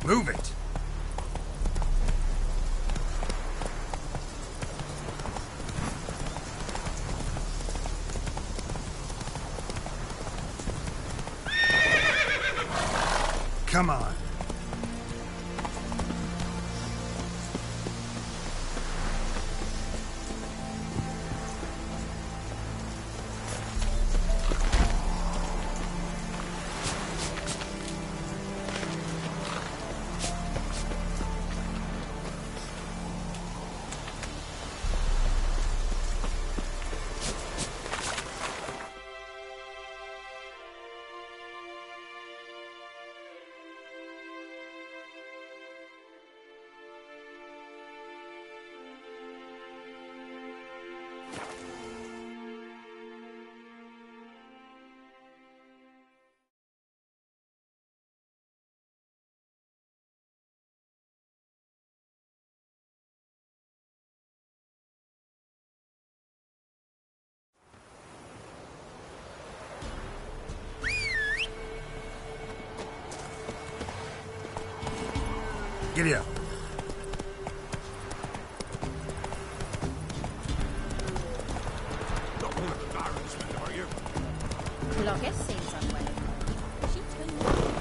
Move it! Come on. Giddy up. Not one of the Baron's men, are you? Cloggett seems unwell. She told me.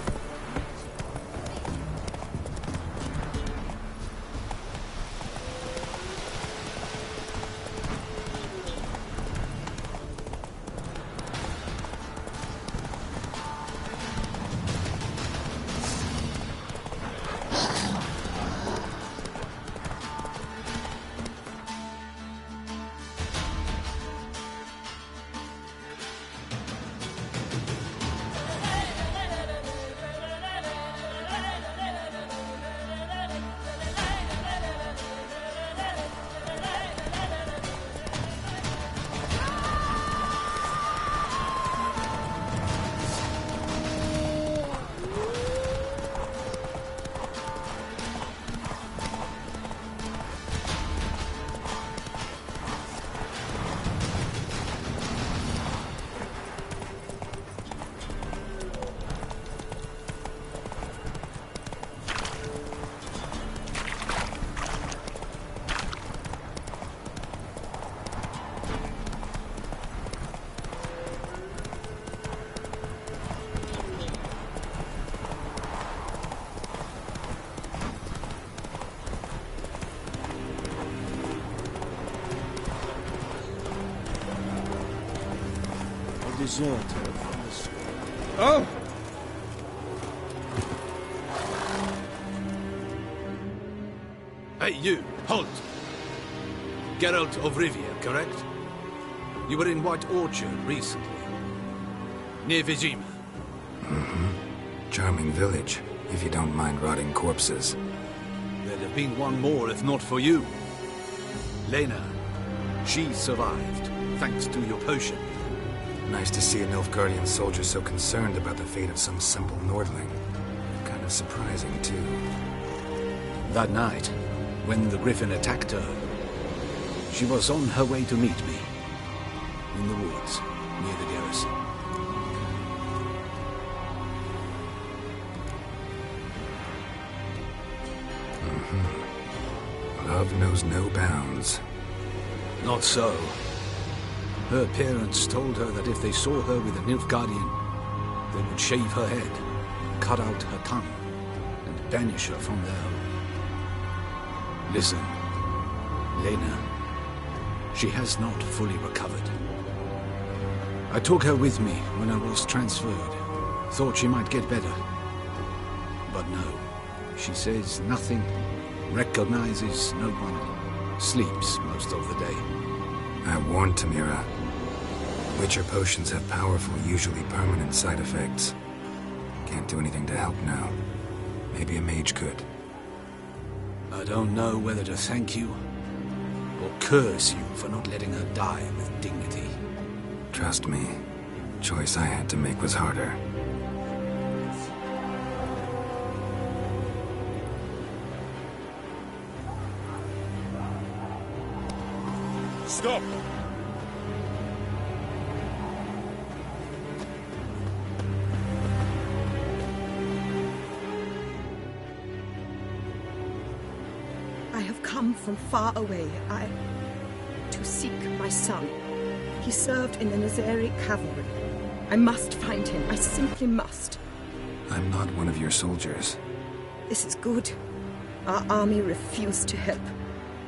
Deserter from the school. Oh! Hey, you! Halt! Geralt of Rivia, correct? You were in White Orchard recently. Near Vizima. Charming village, if you don't mind rotting corpses. There'd have been one more if not for you. Lena. She survived, thanks to your potion. Nice to see an Nilfgaardian soldier so concerned about the fate of some simple Nordling. Kind of surprising, too. That night, when the Griffin attacked her, she was on her way to meet me. In the woods, near the garrison. Love knows no bounds. Not so. Her parents told her that if they saw her with a Nilfgaardian, they would shave her head, cut out her tongue, and banish her from their home. Listen, Lena, she has not fully recovered. I took her with me when I was transferred. Thought she might get better. But no, she says nothing, recognizes no one, sleeps most of the day. I warned Tamira. Witcher potions have powerful, usually permanent side effects. Can't do anything to help now. Maybe a mage could. I don't know whether to thank you or curse you for not letting her die with dignity. Trust me, the choice I had to make was harder. Stop! come from far away. To seek my son. He served in the Nazari cavalry. I must find him. I simply must. I'm not one of your soldiers. This is good. Our army refused to help.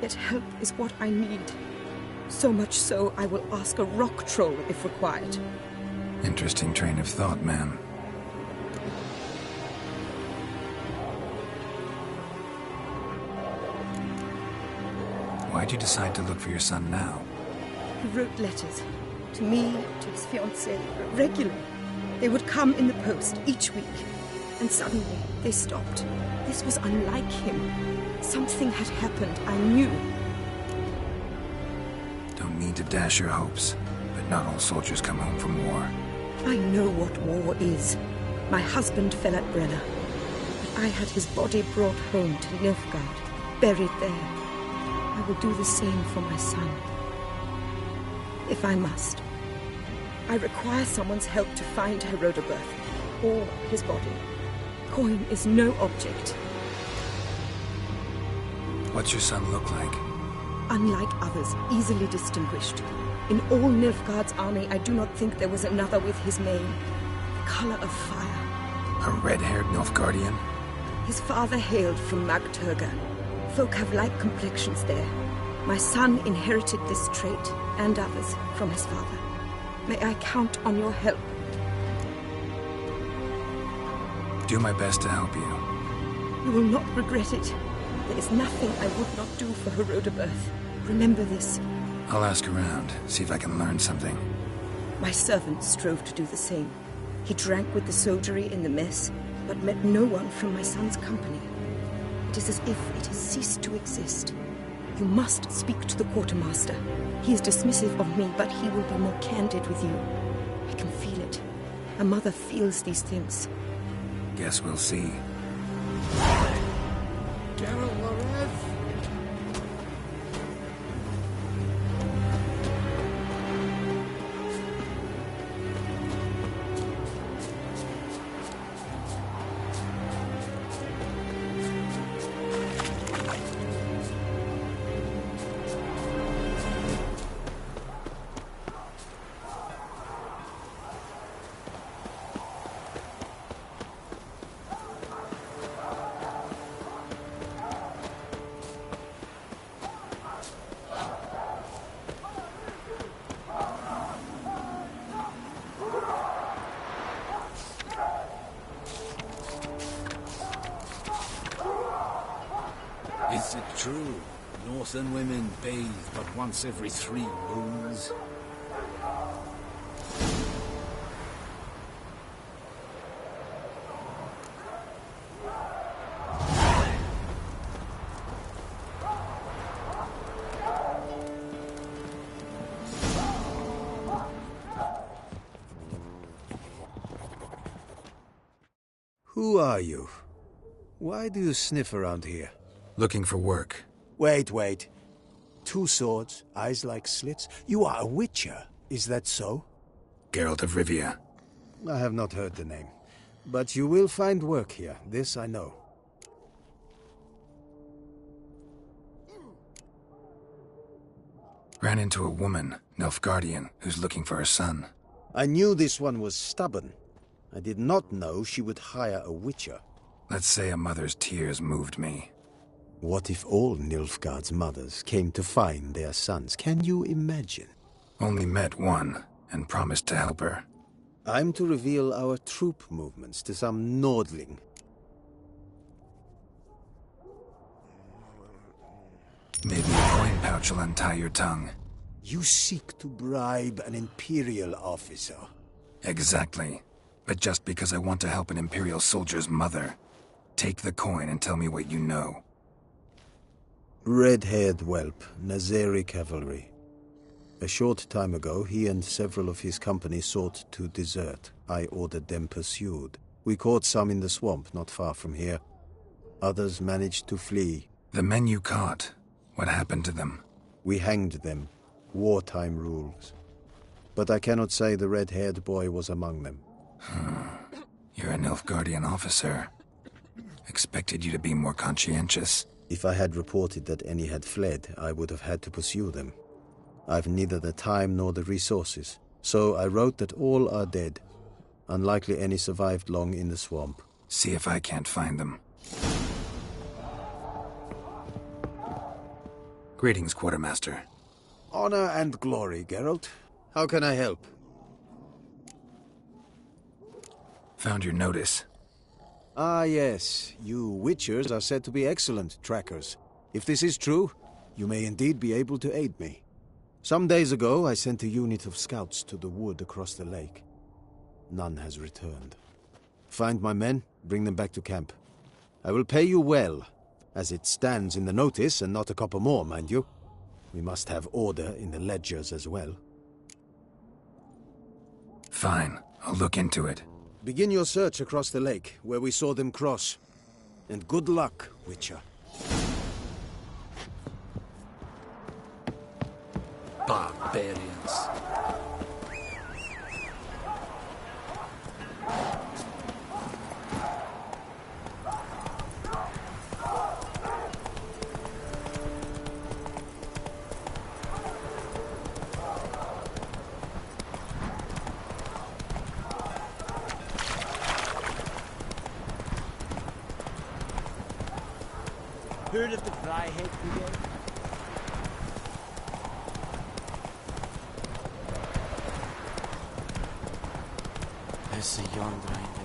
Yet help is what I need. So much so, I will ask a rock troll if required. Interesting train of thought, ma'am. Why'd you decide to look for your son now? He wrote letters. To me, to his fiancée, regularly. They would come in the post each week. And suddenly, they stopped. This was unlike him. Something had happened, I knew. Don't mean to dash your hopes, but not all soldiers come home from war. I know what war is. My husband fell at Brenna. But I had his body brought home to Nilfgaard, buried there. I will do the same for my son. If I must. I require someone's help to find Herodoberth, or his body. Coin is no object. What's your son look like? Unlike others, easily distinguished. In all Nilfgaard's army, I do not think there was another with his mane. The color of fire. A red-haired Nilfgaardian? His father hailed from Magturga. Folk have light complexions there. My son inherited this trait, and others, from his father. May I count on your help? Do my best to help you. You will not regret it. There is nothing I would not do for Herodoberth. Remember this. I'll ask around, see if I can learn something. My servant strove to do the same. He drank with the soldiery in the mess, but met no one from my son's company. It is as if it has ceased to exist. You must speak to the quartermaster. He is dismissive of me, but he will be more candid with you. I can feel it. A mother feels these things. Guess we'll see. Is it true? Northern women bathe but once every 3 moons? Who are you? Why do you sniff around here? Looking for work. Wait. 2 swords, eyes like slits. You are a witcher, is that so? Geralt of Rivia. I have not heard the name. But you will find work here, this I know. Ran into a woman, Nilfgaardian, who's looking for her son. I knew this one was stubborn. I did not know she would hire a witcher. Let's say a mother's tears moved me. What if all Nilfgaard's mothers came to find their sons? Can you imagine? Only met one, and promised to help her. I'm to reveal our troop movements to some Nordling. Maybe a coin pouch will untie your tongue. You seek to bribe an Imperial officer. Exactly. But just because I want to help an Imperial soldier's mother. Take the coin and tell me what you know. Red-haired whelp, Nazari cavalry. A short time ago, he and several of his company sought to desert. I ordered them pursued. We caught some in the swamp not far from here. Others managed to flee. The men you caught, what happened to them? We hanged them. Wartime rules. But I cannot say the red-haired boy was among them. You're a Nilfgaardian officer. Expected you to be more conscientious. If I had reported that any had fled, I would have had to pursue them. I've neither the time nor the resources, so I wrote that all are dead. Unlikely any survived long in the swamp. See if I can't find them. Greetings, Quartermaster. Honor and glory, Geralt. How can I help? Found your notice. Ah, yes. You Witchers are said to be excellent trackers. If this is true, you may indeed be able to aid me. Some days ago, I sent a unit of scouts to the wood across the lake. None has returned. Find my men, bring them back to camp. I will pay you well, as it stands in the notice, and not a copper more, mind you. We must have order in the ledgers as well. Fine. I'll look into it. Begin your search across the lake, where we saw them cross. And good luck, Witcher. Barbarians. Heard of the Flyhead Brigade? There's a yonder, I think.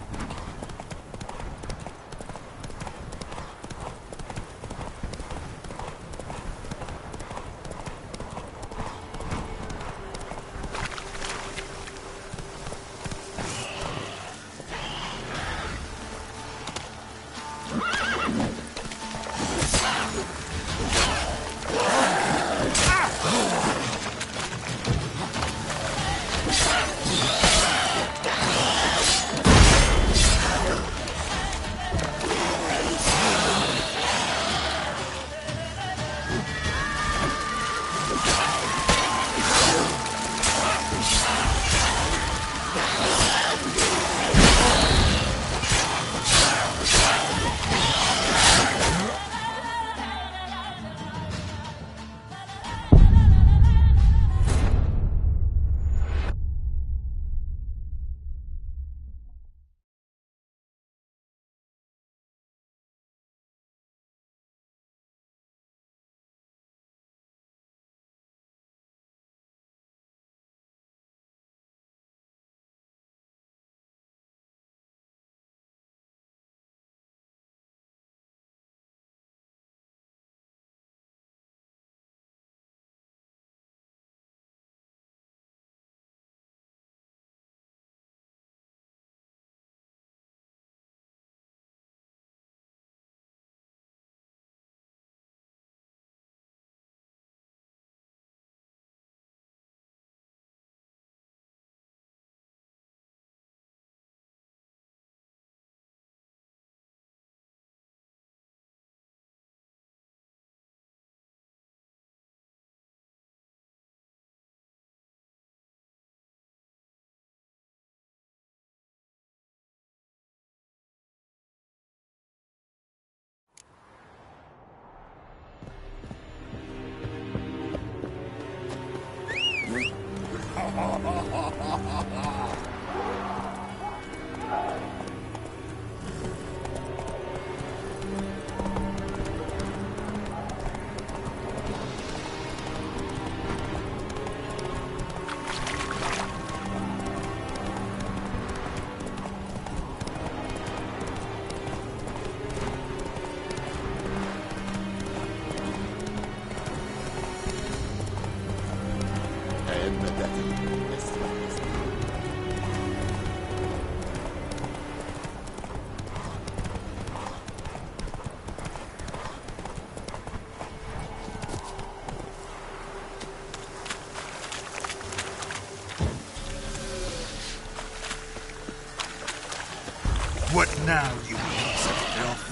What now, you piece of filth?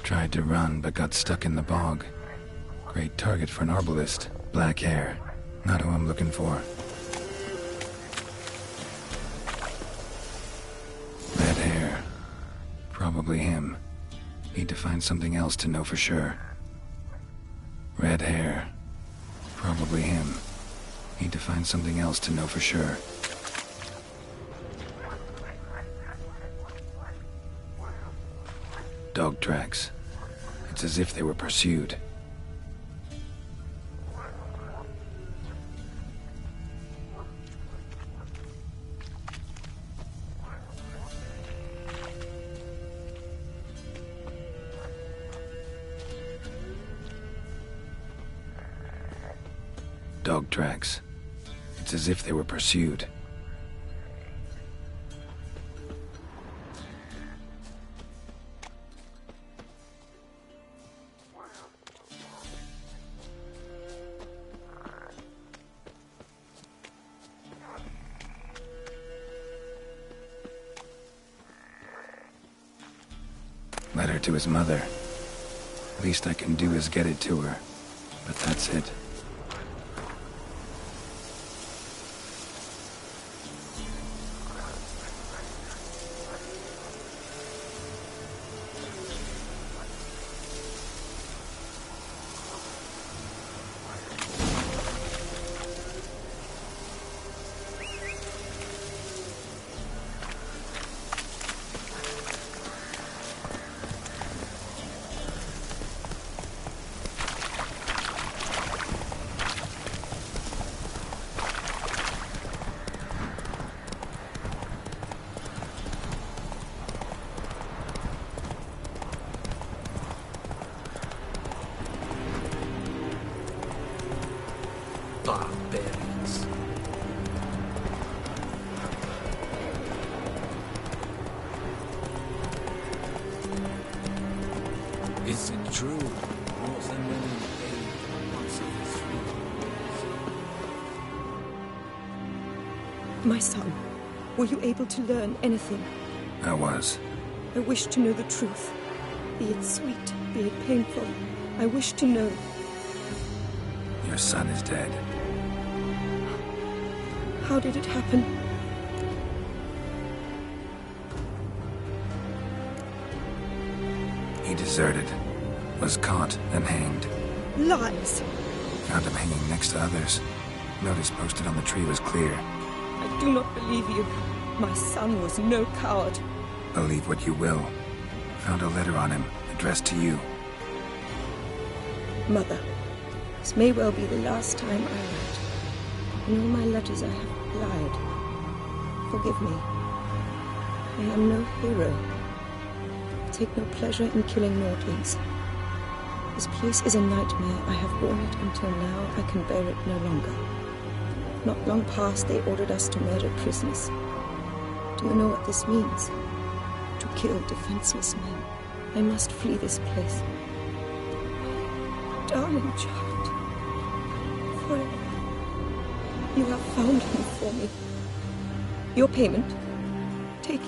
Tried to run, but got stuck in the bog. Great target for an arbalist. Black hair. Not who I'm looking for. Red hair. Probably him. Need to find something else to know for sure. Red hair. Probably him. Need to find something else to know for sure. Dog tracks. It's as if they were pursued. Dog tracks. It's as if they were pursued. Letter to his mother. Least I can do is get it to her. But that's it. Barbarians. Is it true? North and Women paid once every 3 years. My son, were you able to learn anything? I was. I wish to know the truth. Be it sweet, be it painful. I wish to know. Your son is dead. How did it happen? He deserted. Was caught and hanged. Lies! Found him hanging next to others. Notice posted on the tree was clear. I do not believe you. My son was no coward. Believe what you will. Found a letter on him, addressed to you. Mother, this may well be the last time I write. In all my letters I have lied. Forgive me. I am no hero. I take no pleasure in killing Nordlings. This place is a nightmare. I have borne it until now. I can bear it no longer. Not long past, they ordered us to murder prisoners. Do you know what this means? To kill defenseless men. I must flee this place. Darling child, forever. You have found him for me. Your payment, take it.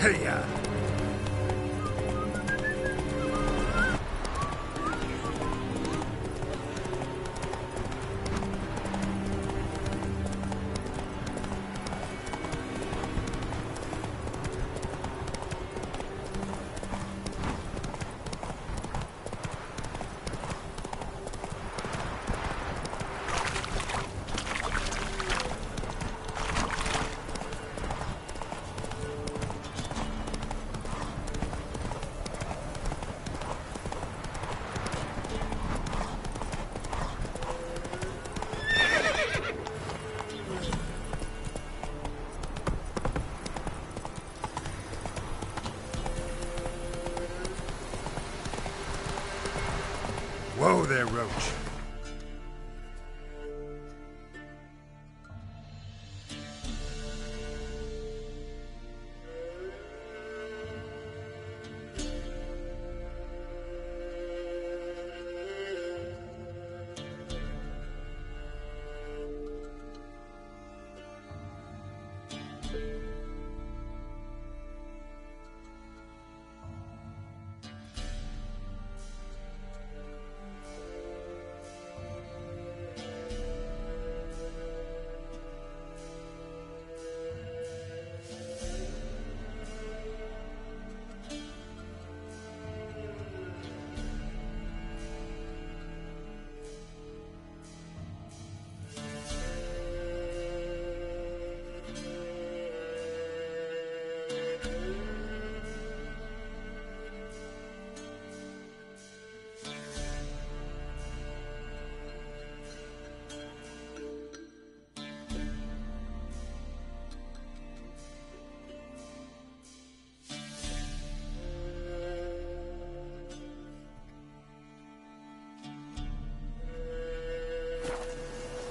Hey-ya! Whoa there, Roach.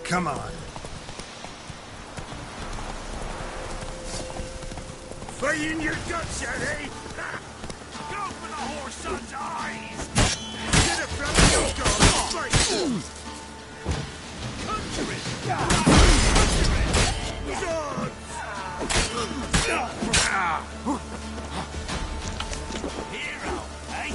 Come on. Fighting your guts out, eh? Go for the horse son's eyes! Get it from the go! Fight! Conjure it! Hero, eh?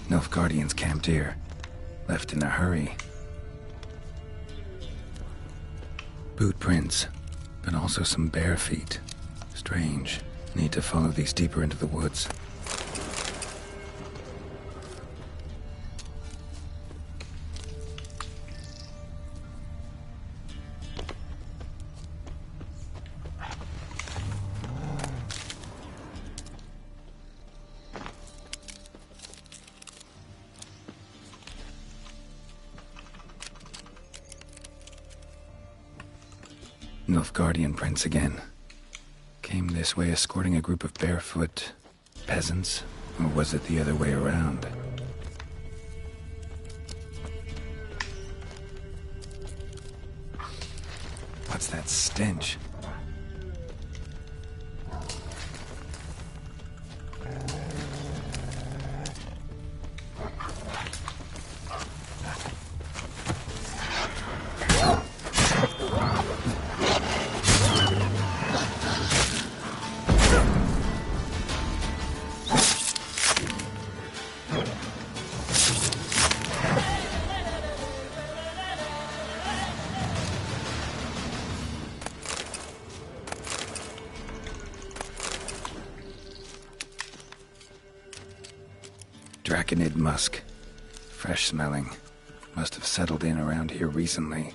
Nilfgaardians camped here. Left in a hurry. Boot prints, but also some bare feet. Strange. Need to follow these deeper into the woods. Nilfgaardian prince again. Came this way escorting a group of barefoot peasants, or was it the other way around? What's that stench? Draconid musk. Fresh smelling. Must have settled in around here recently.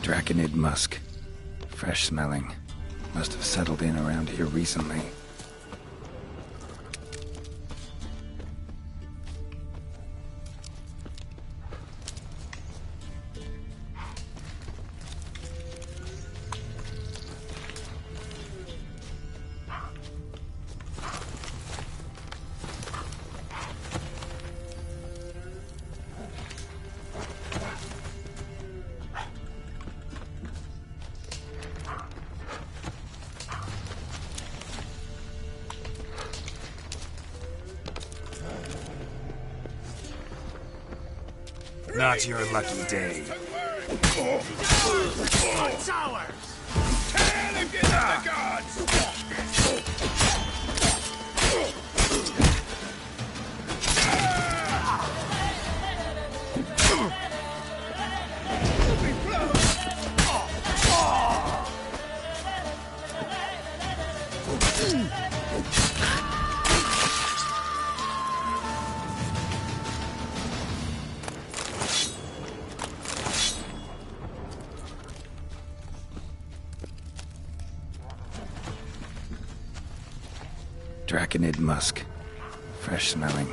Draconid musk. Fresh smelling. Must have settled in around here recently. Not your lucky day. It's ours! Turn against the gods! Draconid musk. Fresh smelling.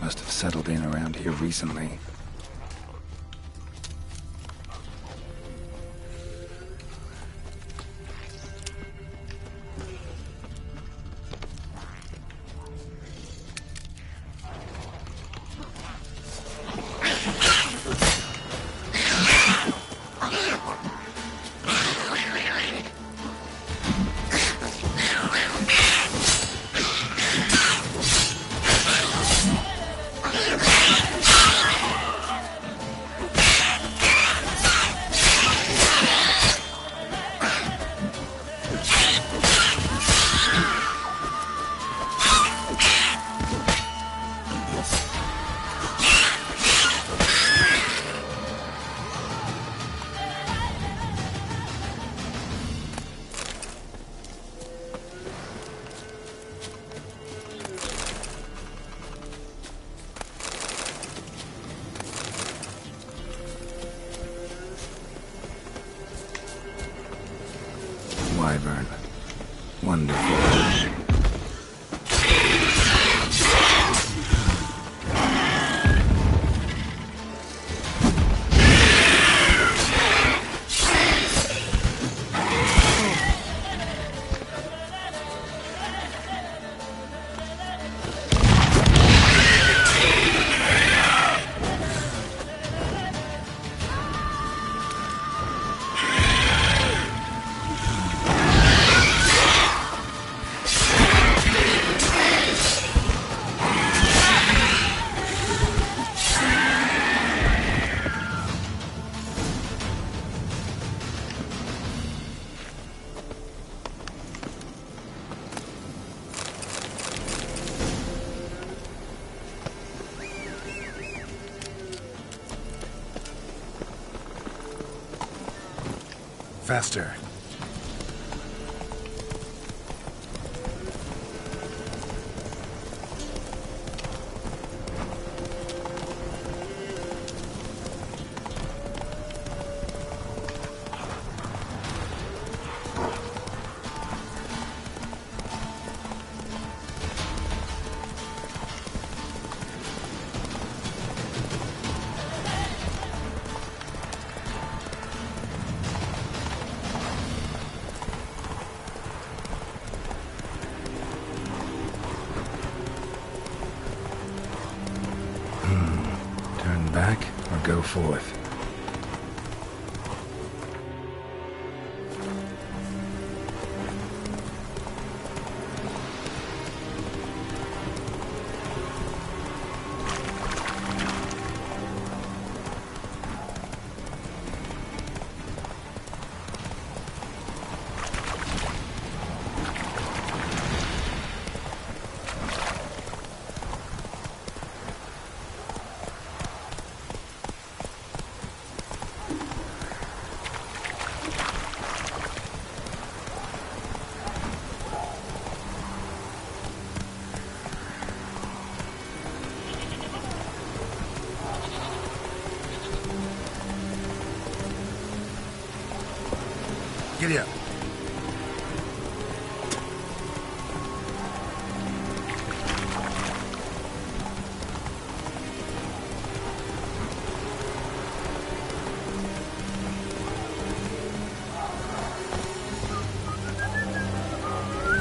Must have settled in around here recently. Wyvern. Wonderful. Faster. or go forth. Giddy up.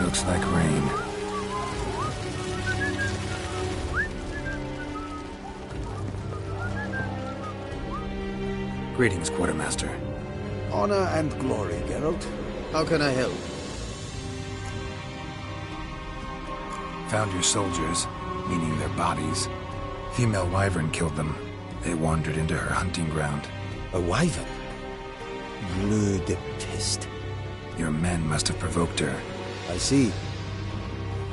Looks like rain. Greetings, Quartermaster. Honor and glory, Geralt. How can I help? Found your soldiers, meaning their bodies. Female wyvern killed them. They wandered into her hunting ground. A wyvern? Bleu de peste. Your men must have provoked her. I see.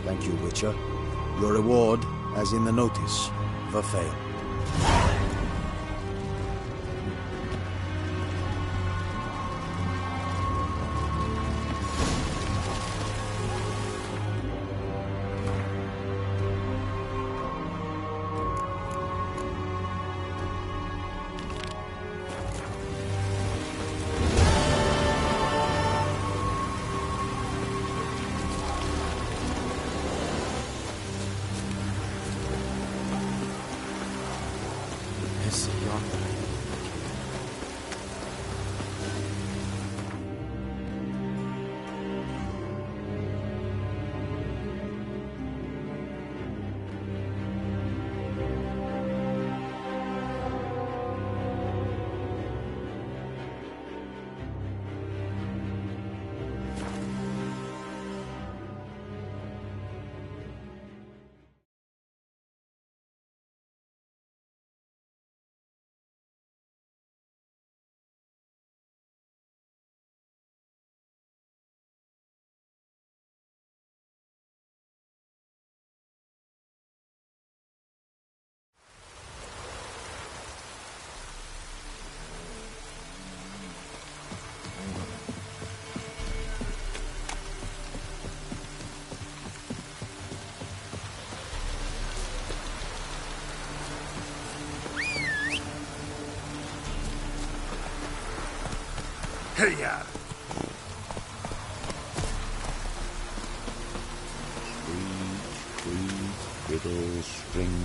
Thank you, Witcher. Your reward, as in the notice, Verfail. Ese yonder. Hey-ya! Tweed, fiddle, string,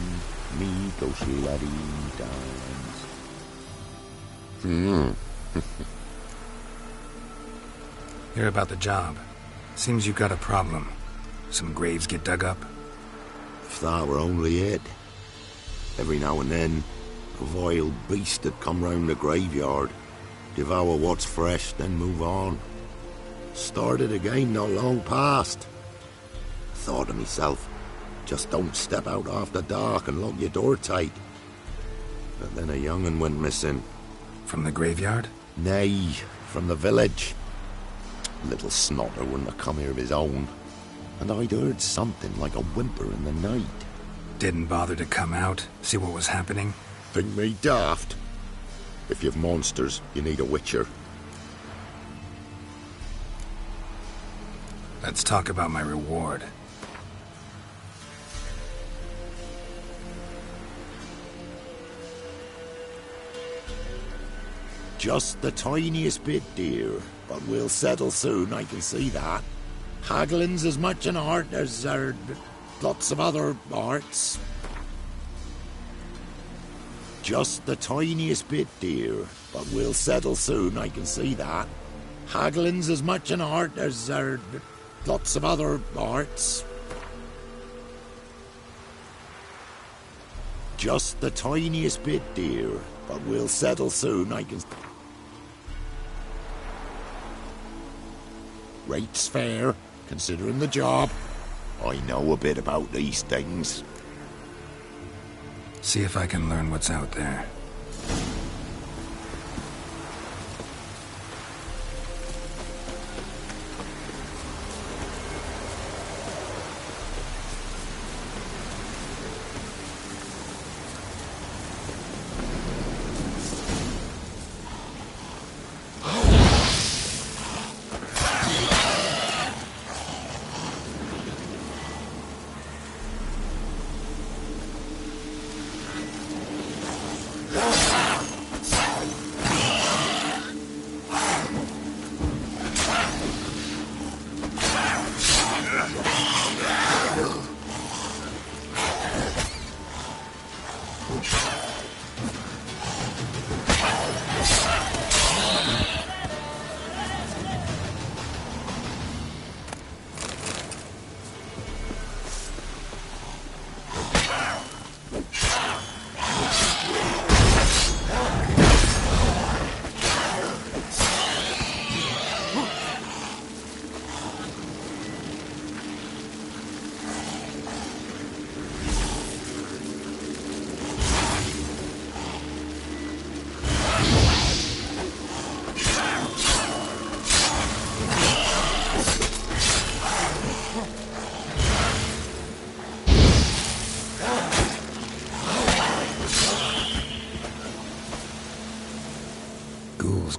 me go slutty dance. Hear about the job. Seems you got a problem. Some graves get dug up. If that were only it. Every now and then, a vile beast would come round the graveyard, devour what's fresh, then move on. Started again not long past. Thought to myself, just don't step out after dark and lock your door tight. But then a young'un went missing. From the graveyard? Nay, from the village. Little snotter wouldn't have come here of his own. And I'd heard something like a whimper in the night. Didn't bother to come out, see what was happening? Think me daft? If you've monsters, you need a witcher. Let's talk about my reward. Just the tiniest bit, dear. But we'll settle soon, I can see that. Haggling's as much an art as lots of other arts. Just the tiniest bit, dear. But we'll settle soon, I can see that. Haggling's as much an art as lots of other arts. Just the tiniest bit, dear. But we'll settle soon, I can... Rate's fair, considering the job. I know a bit about these things. See if I can learn what's out there.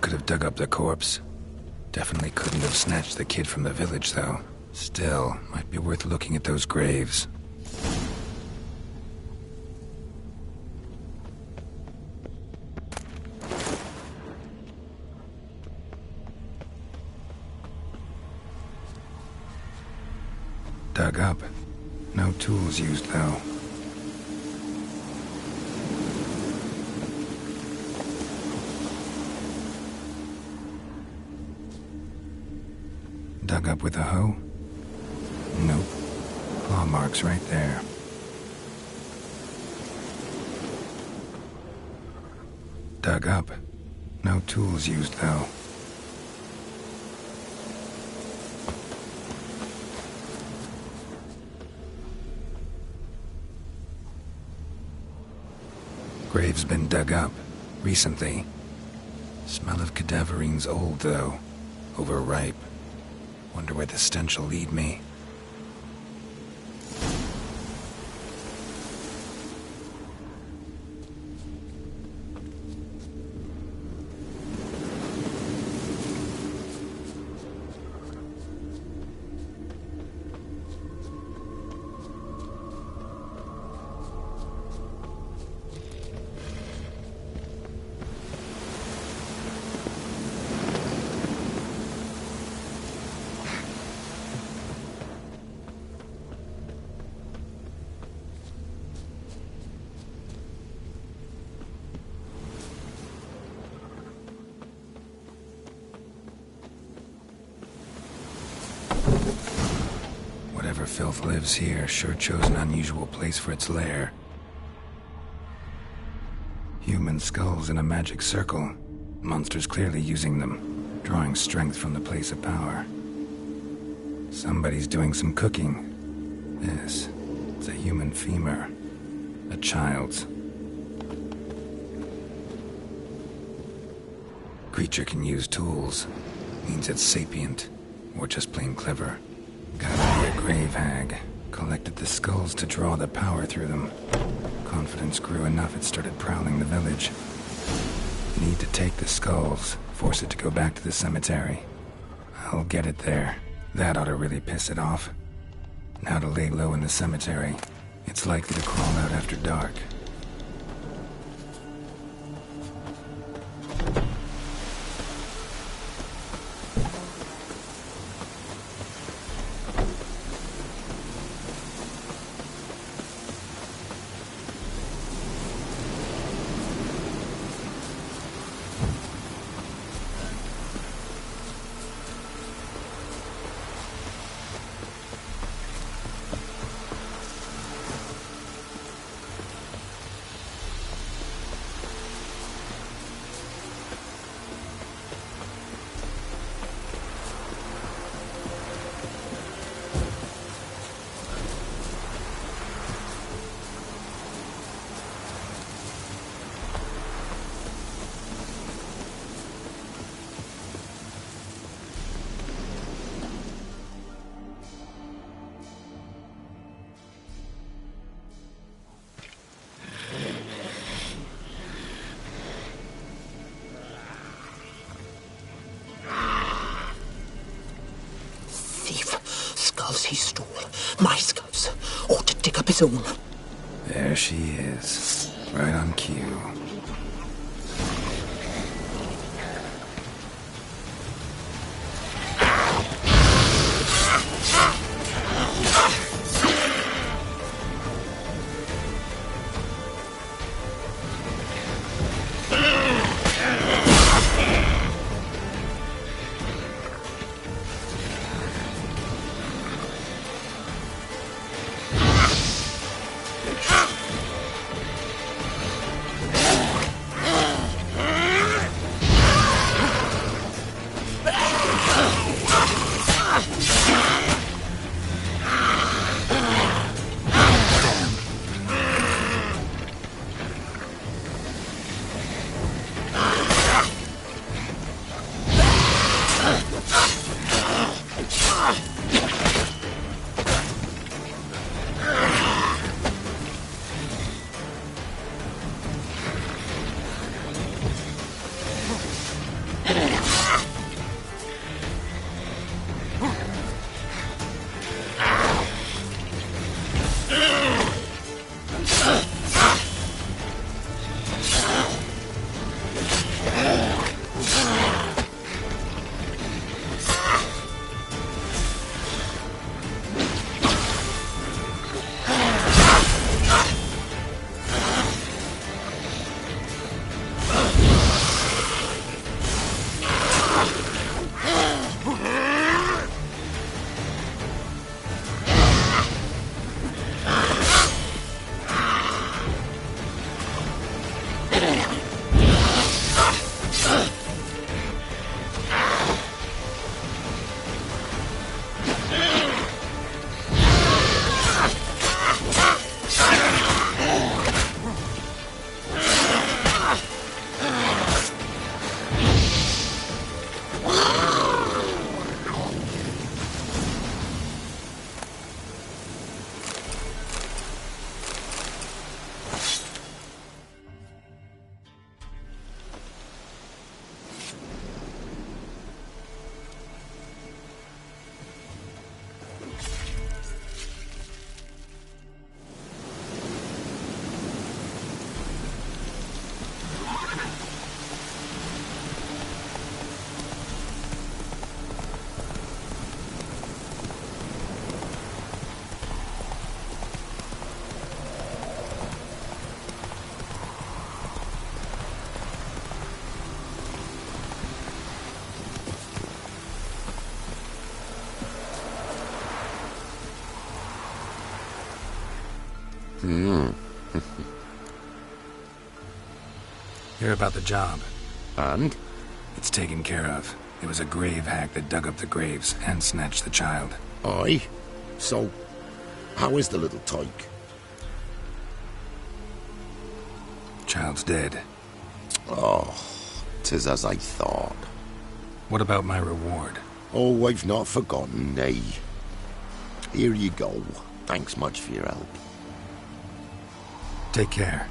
Could have dug up the corpse. Definitely couldn't have snatched the kid from the village, though. Still, might be worth looking at those graves. Dug up. No tools used, though. Dug up with a hoe? Nope. Claw marks right there. Dug up. No tools used, though. Grave's been dug up. Recently. Smell of cadaverine's old, though. Overripe. Wonder where the stench will lead me. Whatever filth lives here sure chose an unusual place for its lair. Human skulls in a magic circle. Monsters clearly using them, drawing strength from the place of power. Somebody's doing some cooking. It's a human femur. A child's. Creature can use tools. Means it's sapient, or just plain clever. Gotta be a grave hag. Collected the skulls to draw the power through them. Confidence grew enough it started prowling the village. Need to take the skulls, force it to go back to the cemetery. I'll get it there. That ought to really piss it off. Now to lay low in the cemetery. It's likely to crawl out after dark. soul. There she is. Right on cue. Hear about the job. And? It's taken care of. It was a grave hack that dug up the graves and snatched the child. Aye? So, how is the little tyke? Child's dead. Oh, 'tis as I thought. What about my reward? Oh, I've not forgotten, nay. Here you go. Thanks much for your help. Take care.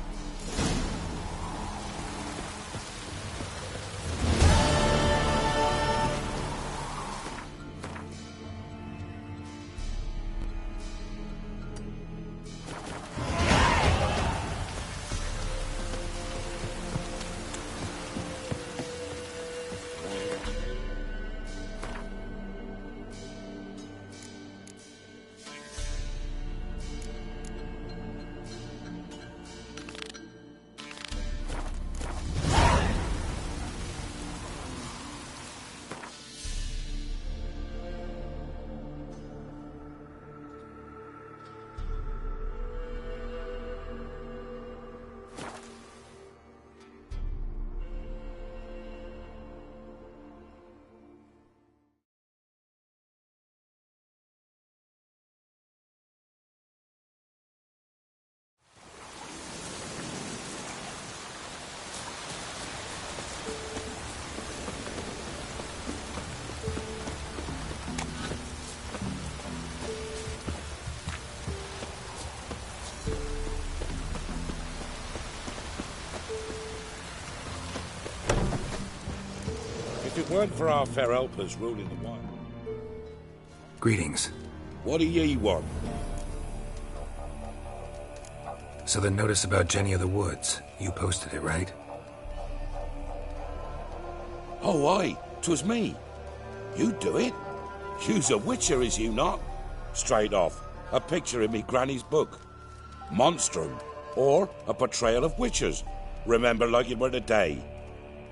If it weren't for our fair helpers ruling the one. Greetings. What do ye want? So the notice about Jenny of the Woods, you posted it, right? Oh, aye, 'twas me. You do it? You's a witcher, is you not? Straight off, a picture in me granny's book. Monstrum, or a portrayal of witchers. Remember like it were the day.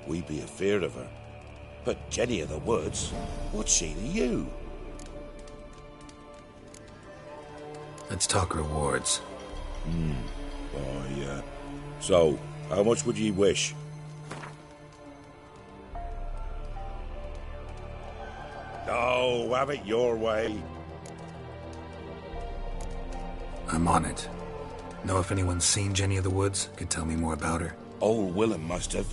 We be afeard of her. But Jenny of the Woods, what's she to you? Let's talk rewards. Why, so, how much would ye wish? Oh, have it your way. I'm on it. Know if anyone's seen Jenny of the Woods? Could tell me more about her. Old Willem must have,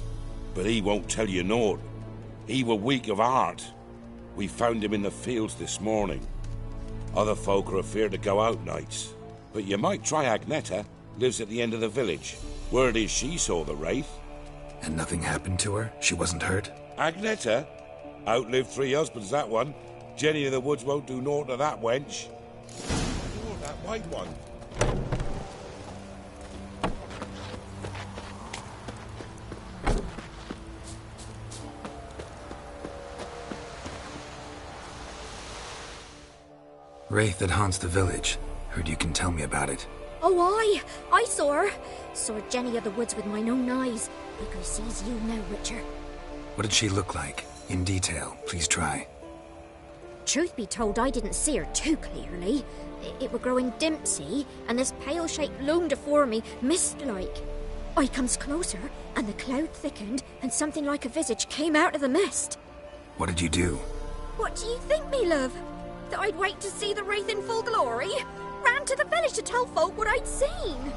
but he won't tell you naught. He were weak of heart. We found him in the fields this morning. Other folk are afeard to go out nights. But you might try Agneta, lives at the end of the village. Word is she saw the wraith. And nothing happened to her? She wasn't hurt? Agneta? Outlived 3 husbands, that one. Jenny of the Woods won't do naught to that wench. Or that white one. Wraith that haunts the village. Heard you can tell me about it. Oh, I saw her. Saw Jenny of the Woods with mine own eyes. Like I sees you now, Witcher. What did she look like? In detail, please try. Truth be told, I didn't see her too clearly. It were growing dim, see, and this pale shape loomed afore me, mist-like. I comes closer, and the cloud thickened, and something like a visage came out of the mist. What did you do? What do you think, me love? That I'd wait to see the wraith in full glory? Ran to the village to tell folk what I'd seen.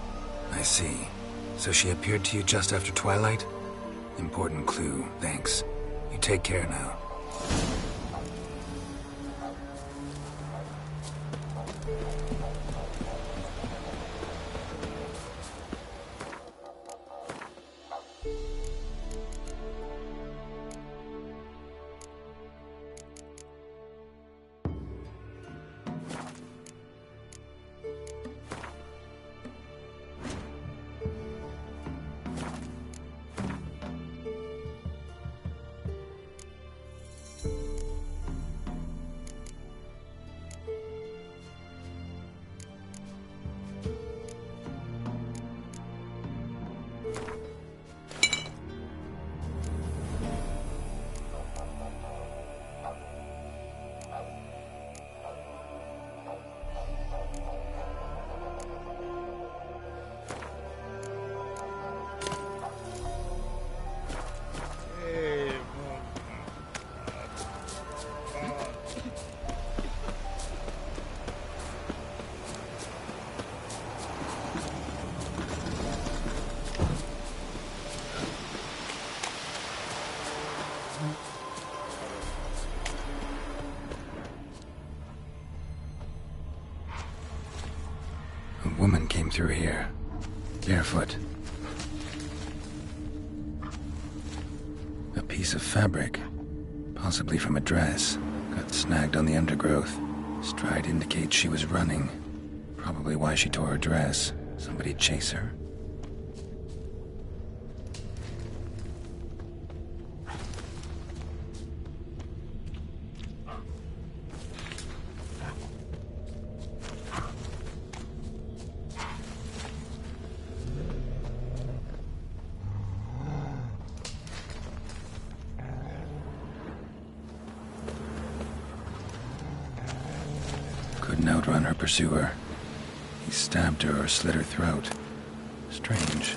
I see. So she appeared to you just after twilight? Important clue, thanks. You take care now. A woman came through here, barefoot. A piece of fabric, possibly from a dress, got snagged on the undergrowth. Stride indicates she was running. Probably why she tore her dress. Somebody chase her? Couldn't outrun her pursuer. He stabbed her or slit her throat. Strange.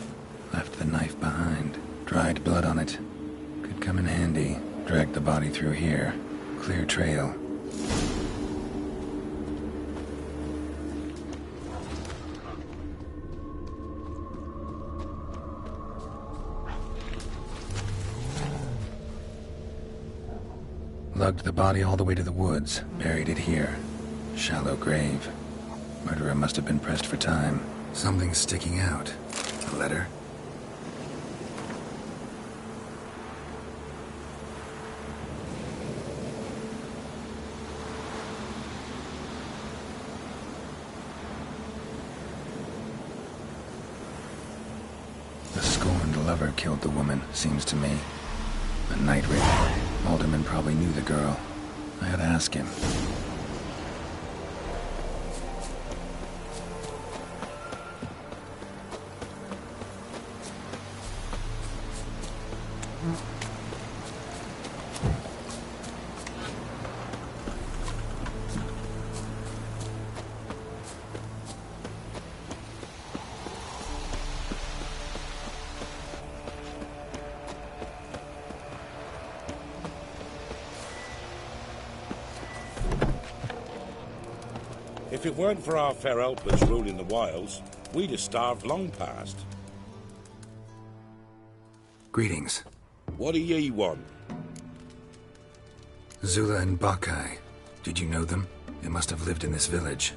Left the knife behind. Dried blood on it. Could come in handy. Dragged the body through here. Clear trail. Lugged the body all the way to the woods. Buried it here. Shallow grave. Murderer must have been pressed for time. Something's sticking out. A letter? killed the woman, seems to me. A night raid. Alderman probably knew the girl. I had to ask him. If it weren't for our fair helpers ruling the wilds, we'd have starved long past. Greetings. What do ye want? Zula and Bakai. Did you know them? They must have lived in this village.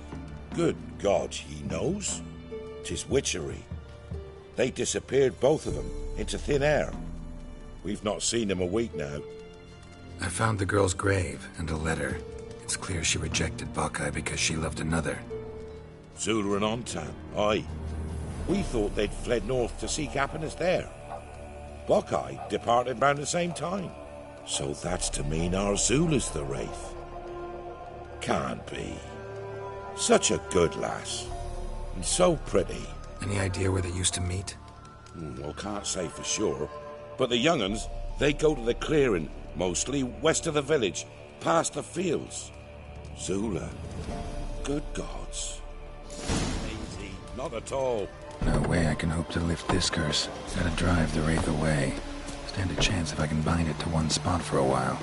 Good God, he knows? 'Tis witchery. They disappeared, both of them, into thin air. We've not seen them a week now. I found the girl's grave and a letter. It's clear she rejected Bakai because she loved another. Zula and Ontan, aye. We thought they'd fled north to seek happiness there. Bakai departed round the same time. So that's to mean our Zula's the wraith. Can't be. Such a good lass. And so pretty. Any idea where they used to meet? Well, can't say for sure. But the young'uns, they go to the clearing, mostly west of the village, past the fields. Zula. Good gods. Easy. Not at all. No way I can hope to lift this curse. Gotta drive the wraith away. Stand a chance if I can bind it to one spot for a while.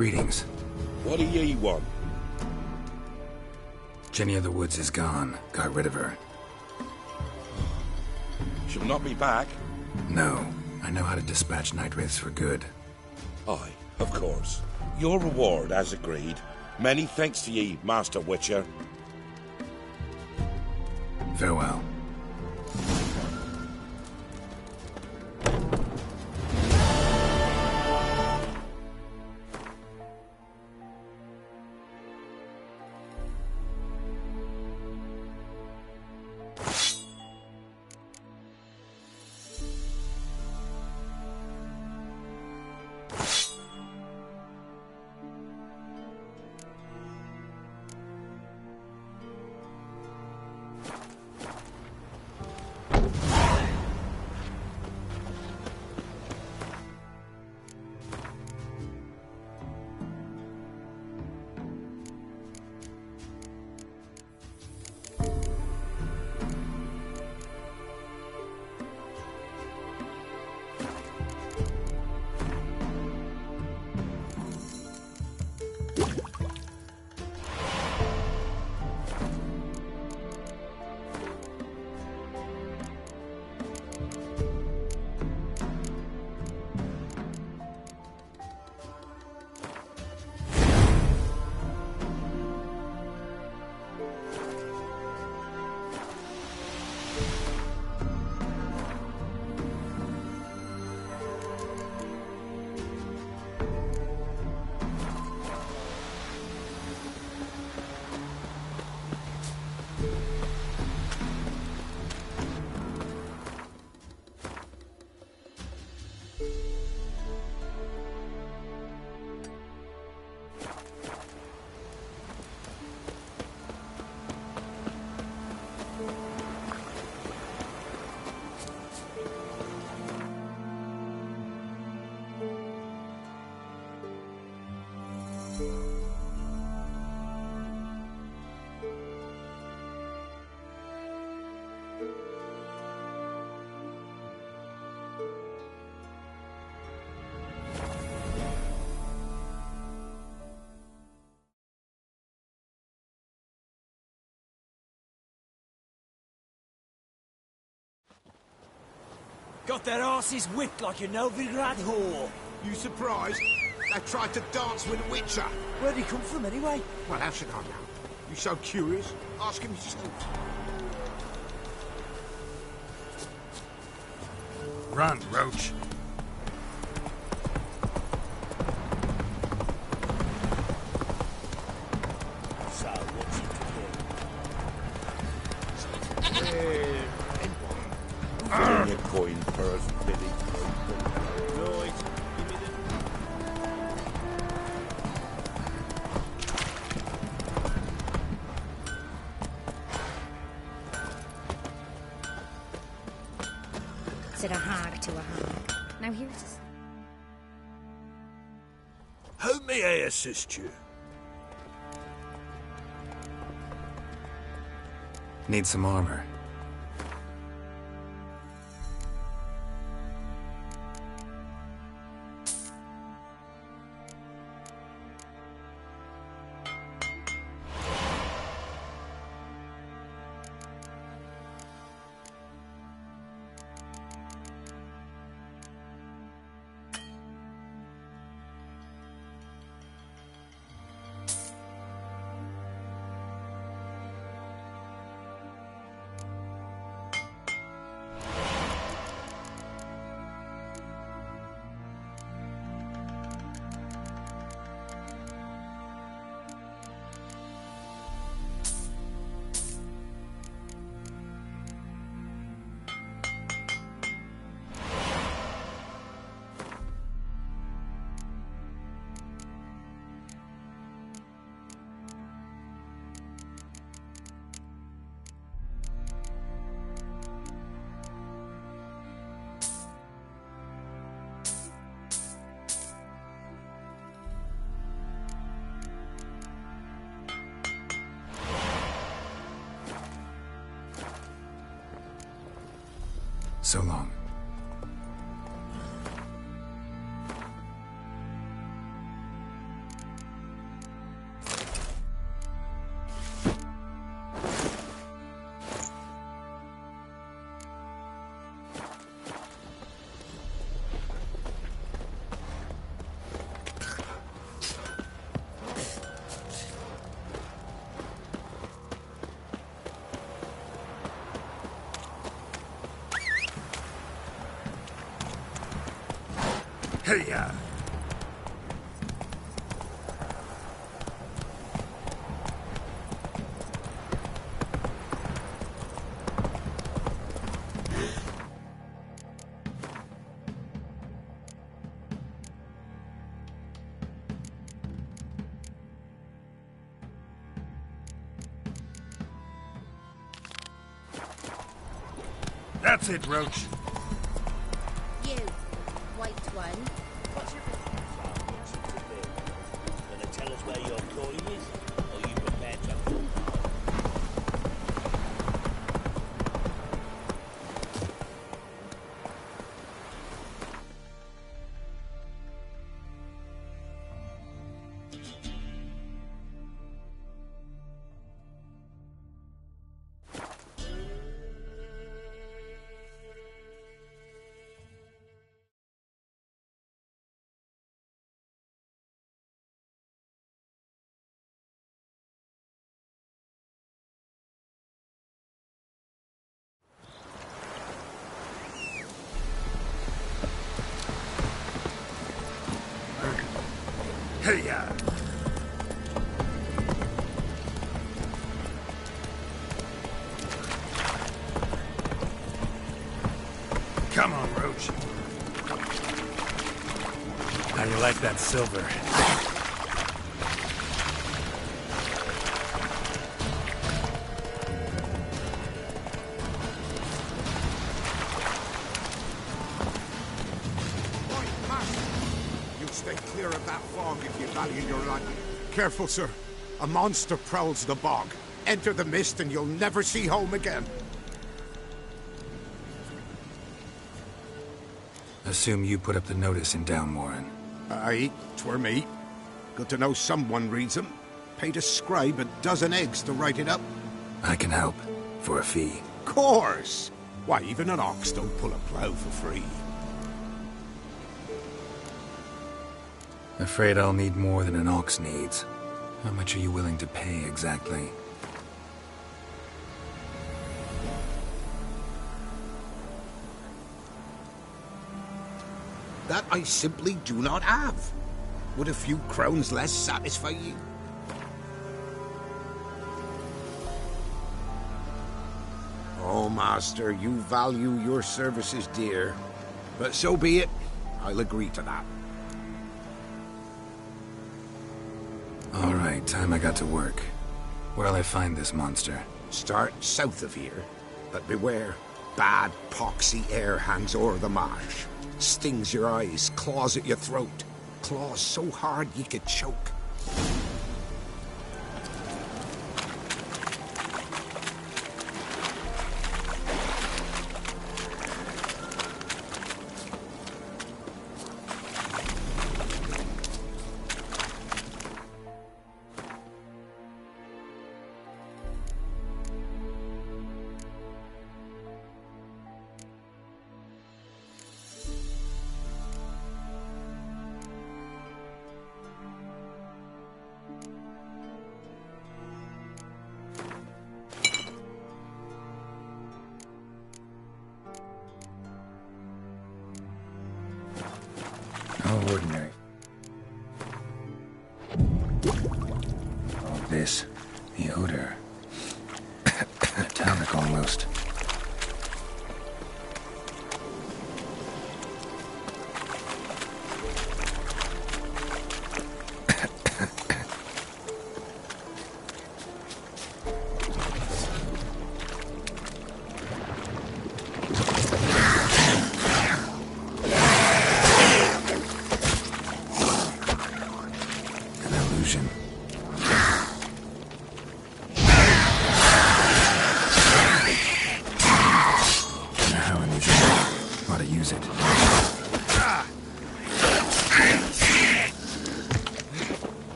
Greetings. What do ye want? Jenny of the Woods is gone. Got rid of her. She'll not be back. No. I know how to dispatch night wraiths for good. Aye, of course. Your reward, as agreed. Many thanks to ye, Master Witcher. Farewell. Got their asses whipped like a Novigrad whore. You surprised? They tried to dance with a witcher. Where'd he come from, anyway? Well, how should I know? You so curious? Ask him yourself. Run, Roach. So, what's it to Bring your coin first, Billy. do? Right. Give me Said a hag to a hag. Now here's... How may I assist you? Need some armor. So long. Hey-ya! That's it, Roach. You, white one. What's your business? Gonna tell us where your coin is? Or you prepared to pull? Hey-ya! Come on, Roach. How you like that silver? You stay clear of that fog if you value your life. Careful, sir. A monster prowls the bog. Enter the mist and you'll never see home again. Assume you put up the notice in Downwarren. Aye, 'twere me. Good to know someone reads them. Paid a scribe a dozen eggs to write it up. I can help. For a fee. Course! Why, even an ox don't pull a plough for free. Afraid I'll need more than an ox needs. How much are you willing to pay exactly? That I simply do not have. Would a few crowns less satisfy you? Oh, master, you value your services dear. But so be it. I'll agree to that. All right, time I got to work. Where'll I find this monster? Start south of here. But beware. Bad, poxy air hangs o'er the marsh. Stings your eyes, claws at your throat. Claws so hard you could choke. How ordinary. Oh, this. The odor. Metallic almost.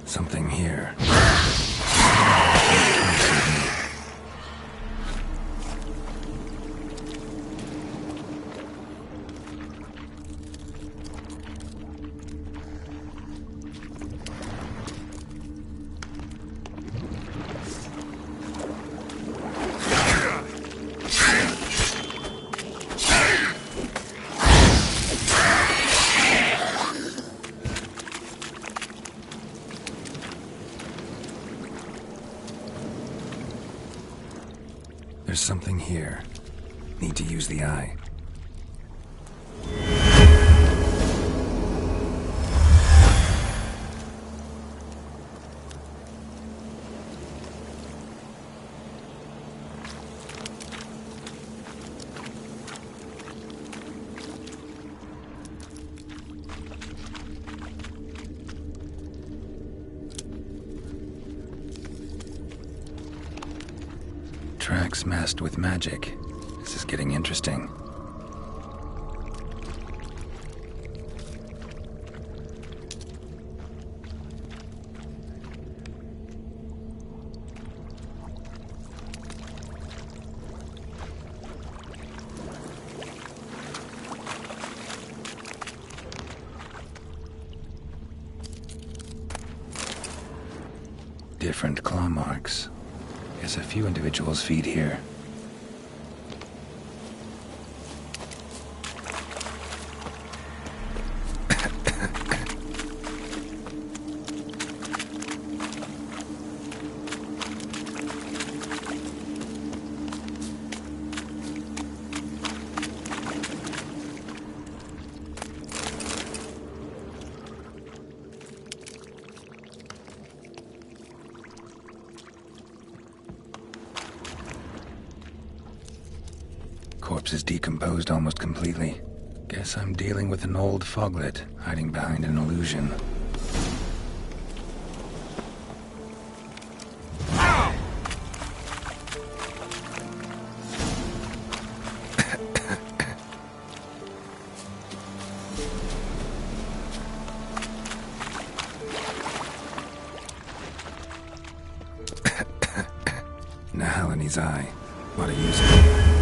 Something here. There's something here. Need to use the eye. Tracks masked with magic. This is getting interesting. Different claw marks. Guess a few individuals feed here. Corpse is decomposed almost completely. Guess I'm dealing with an old foglet hiding behind an illusion. Nahalani's eye. What to use it?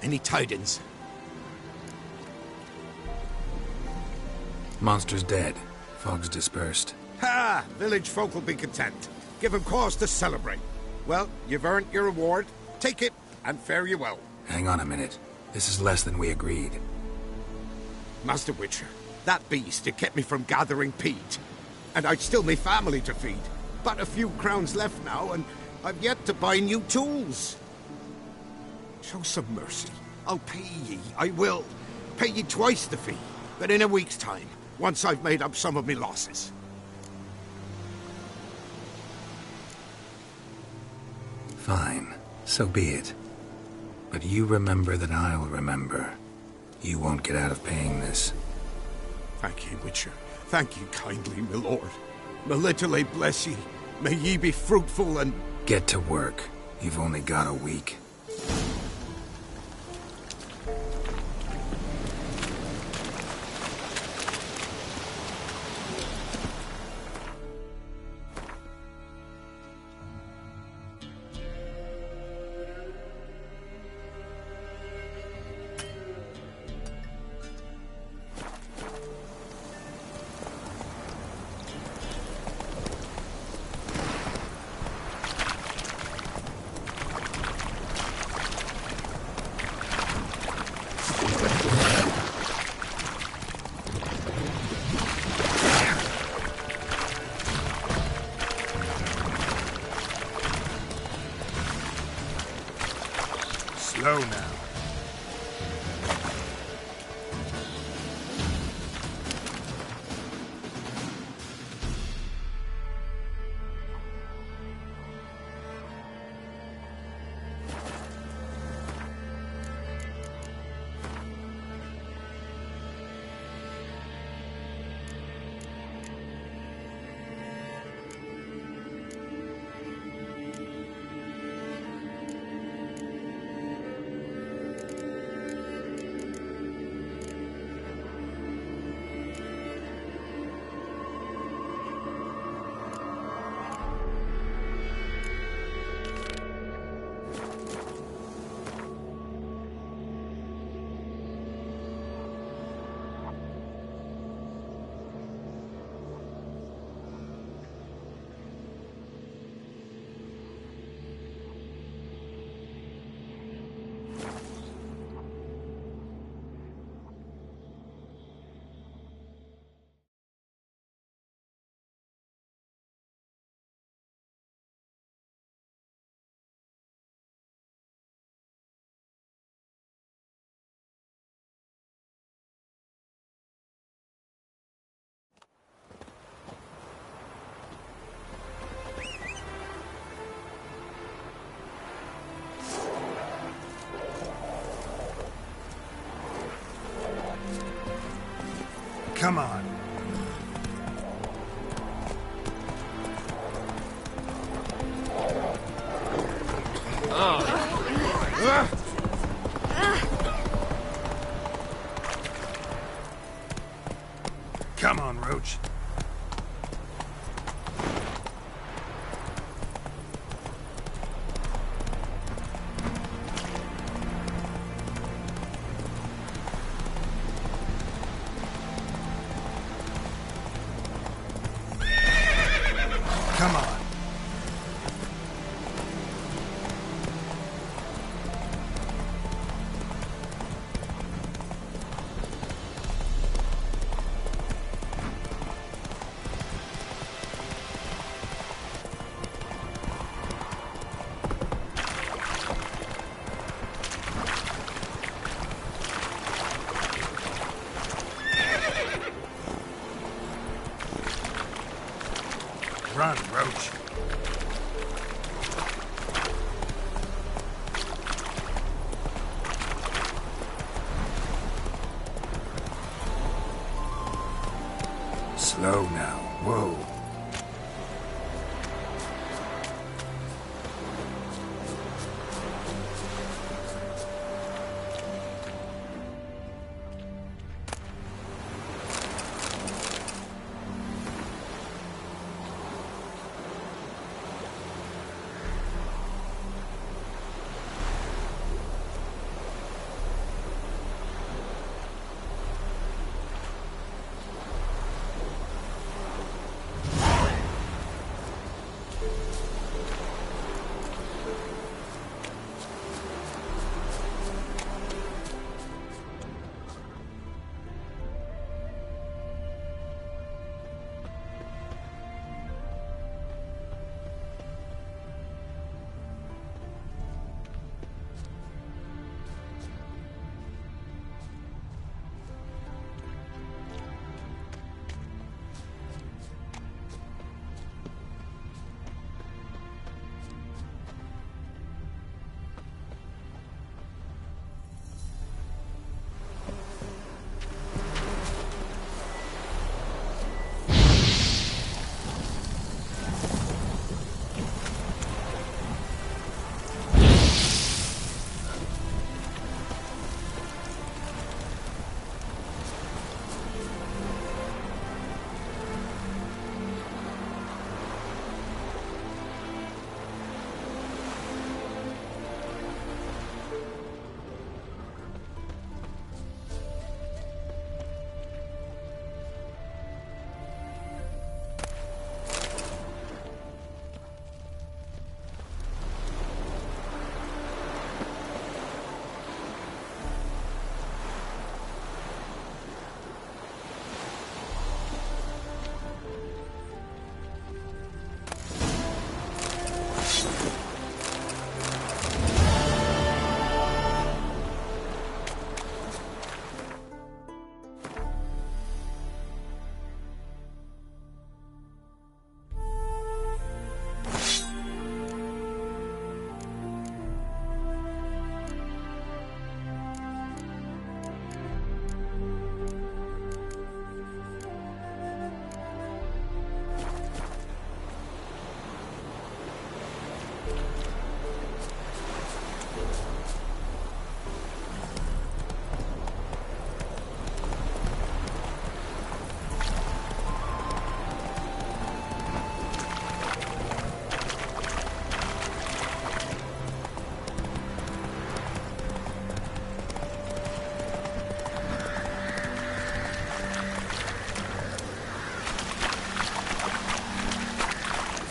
Any tidings? Monster's dead. Fog's dispersed. Ha! Village folk will be content. Give 'em cause to celebrate. Well, you've earned your reward. Take it, and fare you well. Hang on a minute. This is less than we agreed. Master Witcher, that beast, it kept me from gathering peat. And I'd still me family to feed. But a few crowns left now, and I've yet to buy new tools. Show some mercy. I'll pay ye, I will. Pay ye twice the fee, but in a week's time, once I've made up some of me losses. Fine. So be it. But you remember that I'll remember. You won't get out of paying this. Thank ye, Witcher. Thank ye kindly, my lord. Melitele bless ye. May ye be fruitful and... Get to work. You've only got a week. Slow now. Come on. Come on, Roach. Come on. Run, Roach. Slow now. Whoa.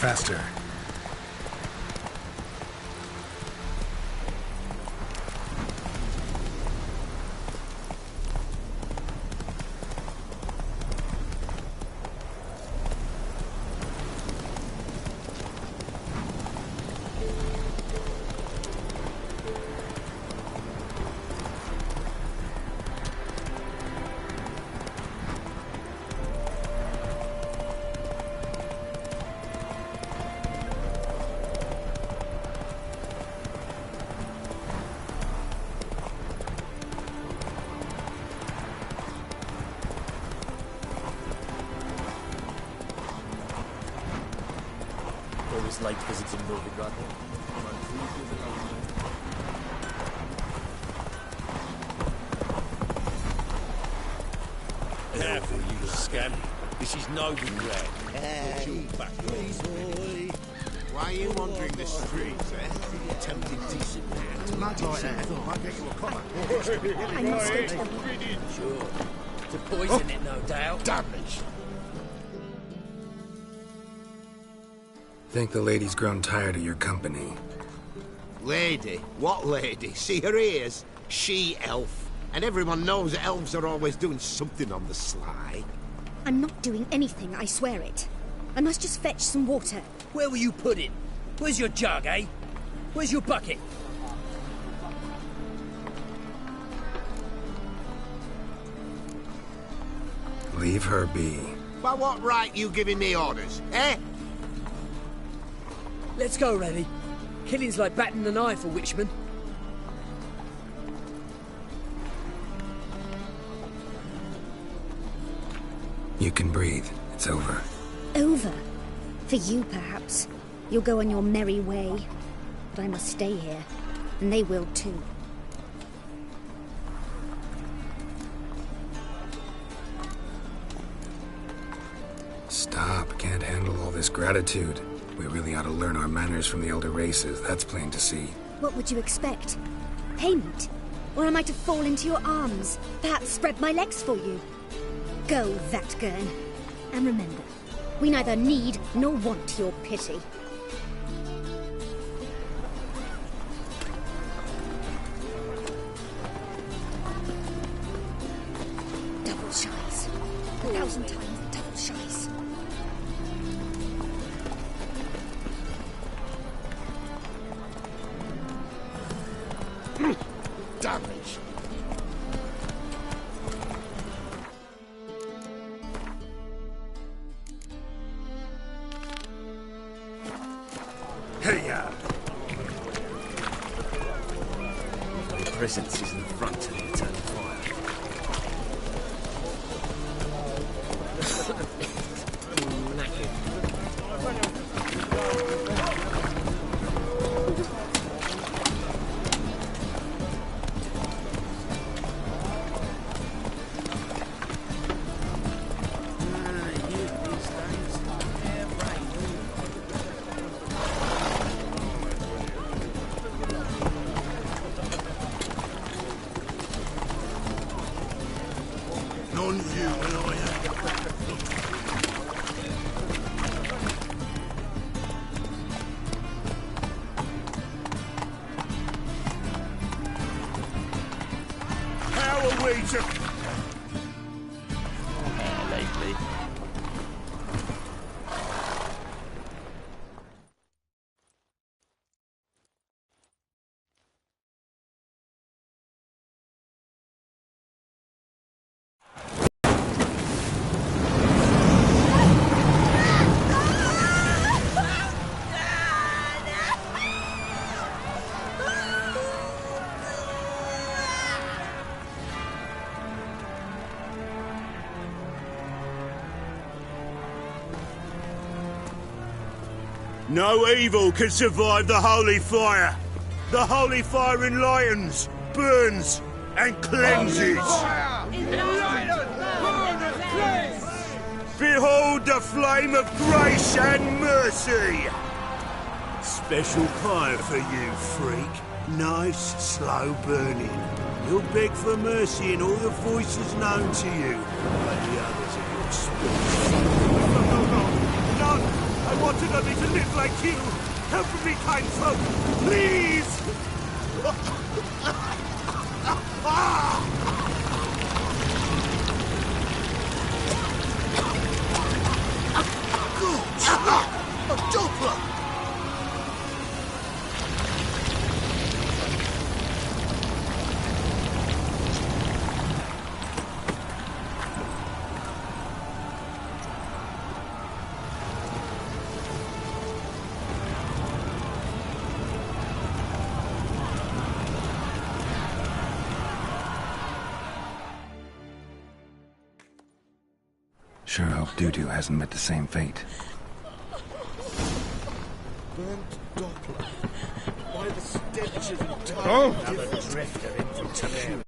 Faster. Always liked visiting Novigrad. Careful, you scamp. This is Novigrad. Hey, please, boy. Why are you wandering the streets, eh? Tempting decent man. To mad like that might get you a copper. I must go to them. Sure. To poison it, no doubt. Damage. Think the lady's grown tired of your company. Lady? What lady? See her ears? She-elf. And everyone knows elves are always doing something on the sly. I'm not doing anything, I swear it. I must just fetch some water. Where will you put it? Where's your jug, eh? Where's your bucket? Leave her be. By what right you giving me orders, eh? Let's go, Rennie. Killing's like batting an eye for witchmen. You can breathe. It's over. Over? For you, perhaps. You'll go on your merry way. But I must stay here. And they will too. Stop. Can't handle all this gratitude. We really ought to learn our manners from the elder races. That's plain to see. What would you expect? Payment? Or am I to fall into your arms? Perhaps spread my legs for you? Go, Vatgern. And remember, we neither need nor want your pity. Double shies. 1,000 times double shies. Damage. Hey-ya! Presence is in the front of the eternal fire. On you, lawyer. How are we to... Lately. No evil can survive the holy fire. The holy fire enlightens, burns, and cleanses. Behold the flame of grace and mercy. Special fire for you, freak. Nice, slow burning. You'll beg for mercy in all the voices known to you by the others of your species. No! I wanted only to live spirit like you! Help me, kind folk! Please! A Doppler! Sure hope Doo-Doo hasn't met the same fate. Burnt Doppler. Why the stench is entirely Oh! Have a drifter in from Tamu.